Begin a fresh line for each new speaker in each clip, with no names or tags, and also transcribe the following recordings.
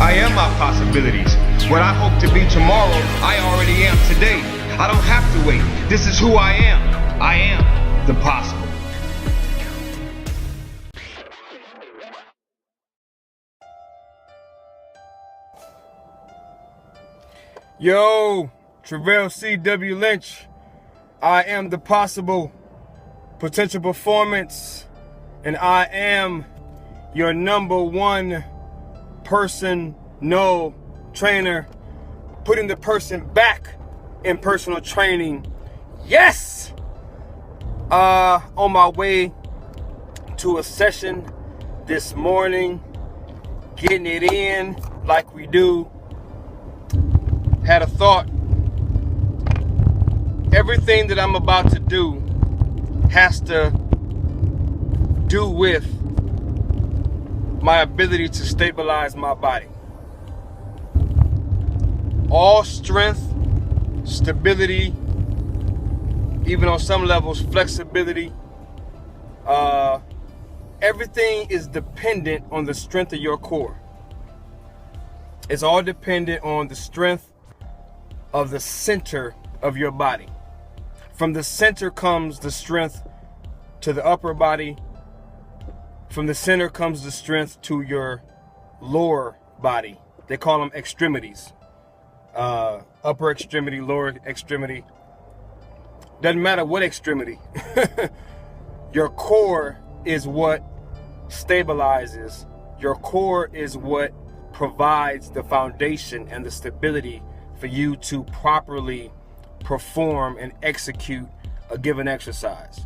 I am my possibilities. What I hope to be tomorrow, I already am today. I don't have to wait. This is who I am. I am the possible.
Yo, Treveal C.W. Lynch. I am the possible potential performance, and I am your #1 personal trainer, putting the person back in personal training. Yes! On my way to a session this morning, getting it in like we do. Had a thought. Everything that I'm about to do has to do with my ability to stabilize my body. All strength, stability, even on some levels, flexibility, everything is dependent on the strength of your core. It's all dependent on the strength of the center of your body. From the center comes the strength to the upper body. From the center comes the strength to your lower body. They call them extremities. Upper extremity, lower extremity. Doesn't matter what extremity. Your core is what stabilizes. Your core is what provides the foundation and the stability for you to properly perform and execute a given exercise.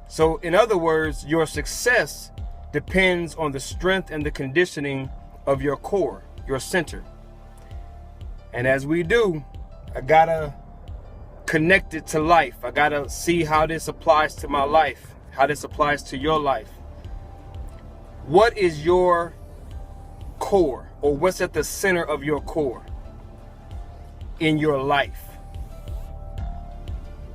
So in other words, your success depends on the strength and the conditioning of your core, your center. And as we do, I gotta connect it to life. I gotta see how this applies to my life, how this applies to your life. What is your core, or what's at the center of your core in your life?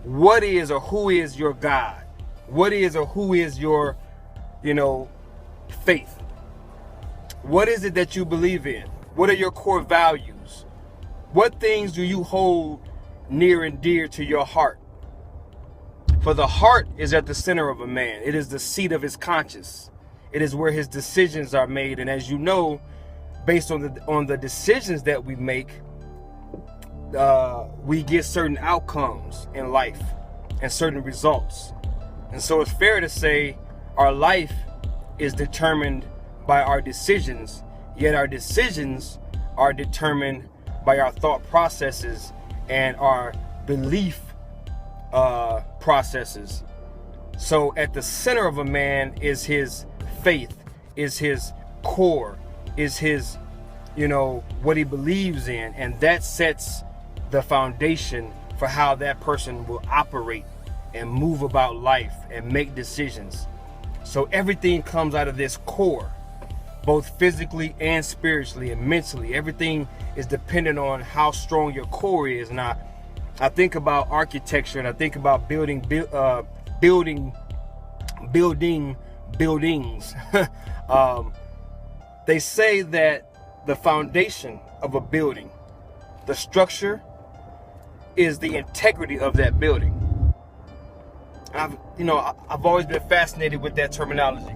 What is or who is your God? What is or who is your, faith? What is it that you believe in? What are your core values? What things do you hold near and dear to your heart? For the heart is at the center of a man. It is the seat of his conscience. It is where his decisions are made. And as you know, based on the decisions that we make, we get certain outcomes in life and certain results. And so it's fair to say our life is determined by our decisions, yet our decisions are determined by our thought processes and our belief processes. So at the center of a man is his faith, is his core, is his, what he believes in, and that sets the foundation for how that person will operate and move about life and make decisions. So everything comes out of this core, both physically and spiritually and mentally. Everything is dependent on how strong your core is. And I think about architecture, and I think about building buildings. They say that the foundation of a building, the structure, is the integrity of that building. I've always been fascinated with that terminology.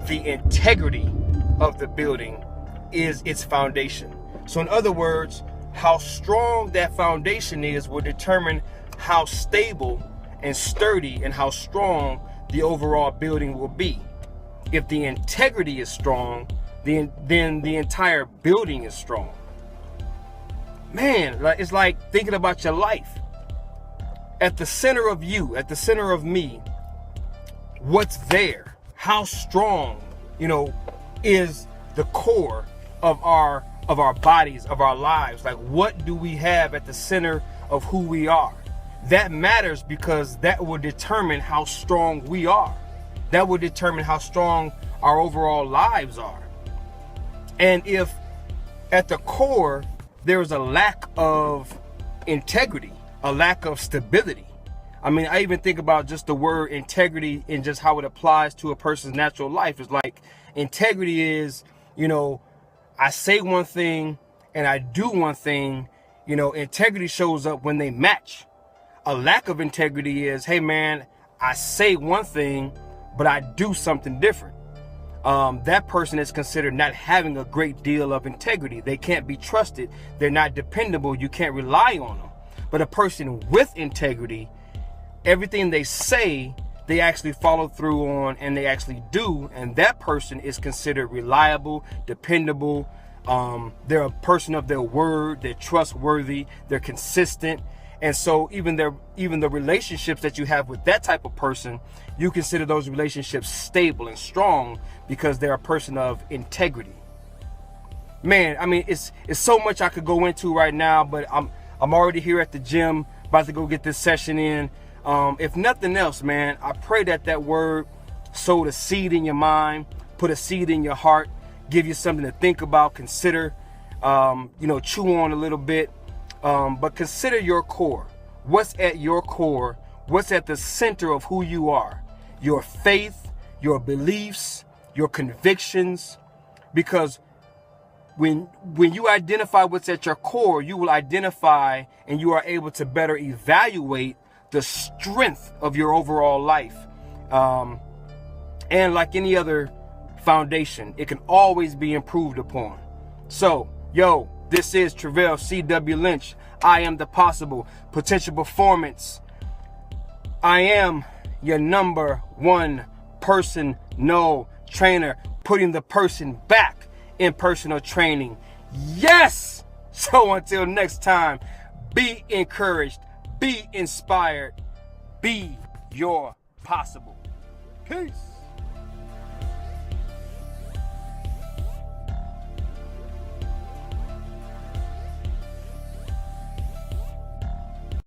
The integrity of the building is its foundation. So in other words, how strong that foundation is will determine how stable and sturdy and how strong the overall building will be. If the integrity is strong, then the entire building is strong. Man, it's like thinking about your life. At the center of you, at the center of me, what's there? How strong, is the core of our bodies, of our lives? Like, what do we have at the center of who we are? That matters because that will determine how strong we are. That will determine how strong our overall lives are. And if at the core there's a lack of integrity, a lack of stability. I mean, I even think about just the word integrity and just how it applies to a person's natural life. It's like integrity is, I say one thing and I do one thing, you know, integrity shows up when they match. A lack of integrity is, hey man, I say one thing, but I do something different. That person is considered not having a great deal of integrity. They can't be trusted. They're not dependable. You can't rely on them. But a person with integrity, everything they say, they actually follow through on and they actually do. And that person is considered reliable, dependable. They're a person of their word. They're trustworthy. They're consistent. And so even the relationships that you have with that type of person, you consider those relationships stable and strong because they're a person of integrity. Man, I mean, it's so much I could go into right now, but I'm already here at the gym, about to go get this session in. If nothing else, man, I pray that word sowed a seed in your mind, put a seed in your heart, give you something to think about, consider, chew on a little bit. But consider your core. What's at your core? What's at the center of who you are? Your faith, your beliefs, your convictions. Because when you identify what's at your core, you will identify and you are able to better evaluate the strength of your overall life. And like any other foundation, it can always be improved upon. So, this is Treveal C.W. Lynch. I am the possible potential performance. I am your #1 personal trainer, putting the person back in personal training. Yes! So until next time, be encouraged, be inspired, be your possible. Peace.